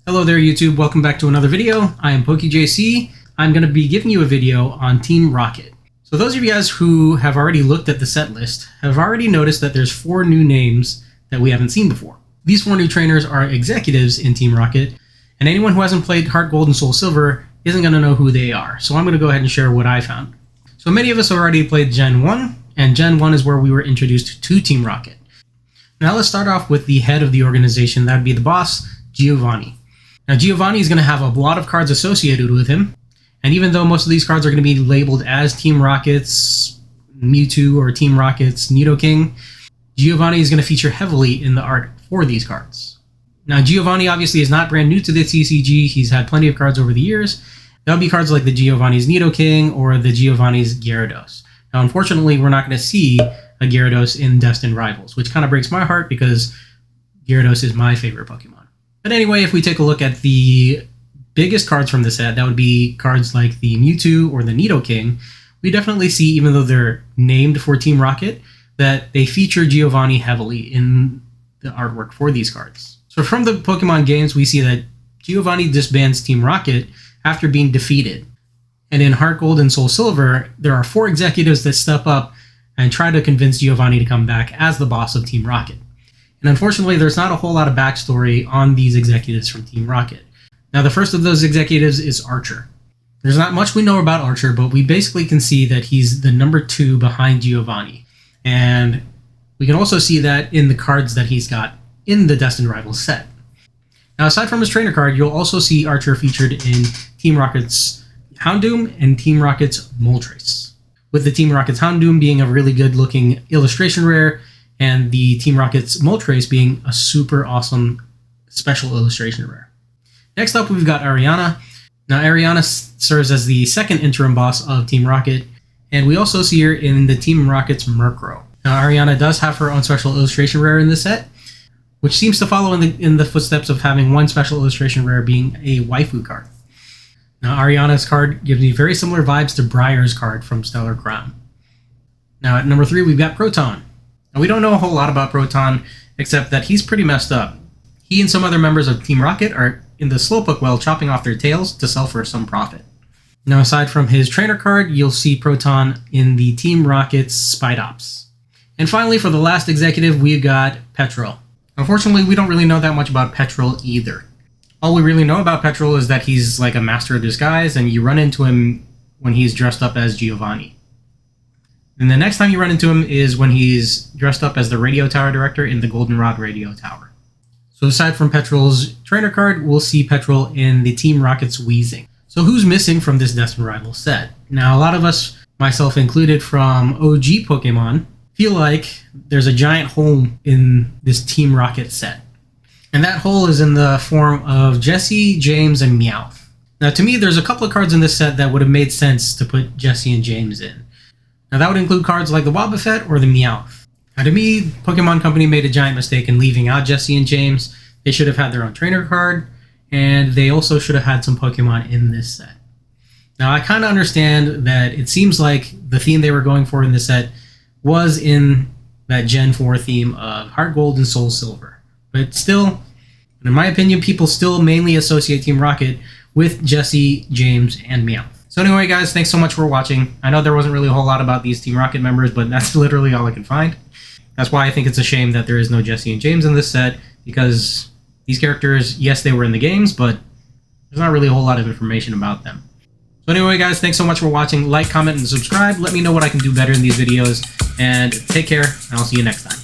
Hello there YouTube, welcome back to another video. I am PokeJC. I'm going to be giving you a video on Team Rocket. So those of you guys who have already looked at the set list have already noticed that there's 4 new names that we haven't seen before. These 4 new trainers are executives in Team Rocket, and anyone who hasn't played Heart Gold and Soul Silver isn't going to know who they are. So I'm going to go ahead and share what I found. So many of us already played Gen 1, and Gen 1 is where we were introduced to Team Rocket. Now let's start off with the head of the organization, that would be the boss, Giovanni. Now Giovanni is going to have a lot of cards associated with him, and even though most of these cards are going to be labeled as Team Rocket's Mewtwo or Team Rocket's Nidoking, Giovanni is going to feature heavily in the art for these cards. Now Giovanni obviously is not brand new to the TCG, he's had plenty of cards over the years. That'll be cards like the Giovanni's Nidoking or the Giovanni's Gyarados. Now unfortunately we're not going to see a Gyarados in Destined Rivals, which kind of breaks my heart because Gyarados is my favorite Pokemon. But anyway, if we take a look at the biggest cards from the set, that would be cards like the Mewtwo or the Nidoking. We definitely see, even though they're named for Team Rocket, that they feature Giovanni heavily in the artwork for these cards. So from the Pokemon games, we see that Giovanni disbands Team Rocket after being defeated. And in Heart Gold and Soul Silver, there are 4 executives that step up and try to convince Giovanni to come back as the boss of Team Rocket. And unfortunately, there's not a whole lot of backstory on these executives from Team Rocket. Now, the first of those executives is Archer. There's not much we know about Archer, but we basically can see that he's the number 2 behind Giovanni. And we can also see that in the cards that he's got in the Destined Rivals set. Now, aside from his trainer card, you'll also see Archer featured in Team Rocket's Houndoom and Team Rocket's Moltres, with the Team Rocket's Houndoom being a really good-looking illustration rare, and the Team Rocket's Moltres being a super awesome special illustration rare. Next up, we've got Arianna. Now, Arianna serves as the second interim boss of Team Rocket, and we also see her in the Team Rocket's Murkrow. Now, Arianna does have her own special illustration rare in this set, which seems to follow in the footsteps of having one special illustration rare being a waifu card. Now, Arianna's card gives me very similar vibes to Briar's card from Stellar Crown. Now, at number 3, we've got Proton. Now, we don't know a whole lot about Proton, except that he's pretty messed up. He and some other members of Team Rocket are in the Slowpoke well chopping off their tails to sell for some profit. Now, aside from his trainer card, you'll see Proton in the Team Rocket's Spidops. And finally, for the last executive, we've got Petrel. Unfortunately, we don't really know that much about Petrel either. All we really know about Petrel is that he's like a master of disguise, and you run into him when he's dressed up as Giovanni. And the next time you run into him is when he's dressed up as the Radio Tower Director in the Goldenrod Radio Tower. So aside from Petrel's trainer card, we'll see Petrel in the Team Rocket's Weezing. So who's missing from this Destined Rivals set? Now, a lot of us, myself included from OG Pokemon, feel like there's a giant hole in this Team Rocket set. And that hole is in the form of Jessie, James, and Meowth. Now, to me, there's a couple of cards in this set that would have made sense to put Jessie and James in. Now, that would include cards like the Wobbuffet or the Meowth. Now, to me, Pokemon Company made a giant mistake in leaving out Jessie and James. They should have had their own trainer card, and they also should have had some Pokemon in this set. Now, I kind of understand that it seems like the theme they were going for in this set was in that Gen 4 theme of Heart Gold and Soul Silver. But still, in my opinion, people still mainly associate Team Rocket with Jessie, James, and Meowth. So anyway, guys, thanks so much for watching. I know there wasn't really a whole lot about these Team Rocket members, but that's literally all I can find. That's why I think it's a shame that there is no Jessie and James in this set, because these characters, yes, they were in the games, but there's not really a whole lot of information about them. So anyway, guys, thanks so much for watching. Like, comment, and subscribe. Let me know what I can do better in these videos, and take care, and I'll see you next time.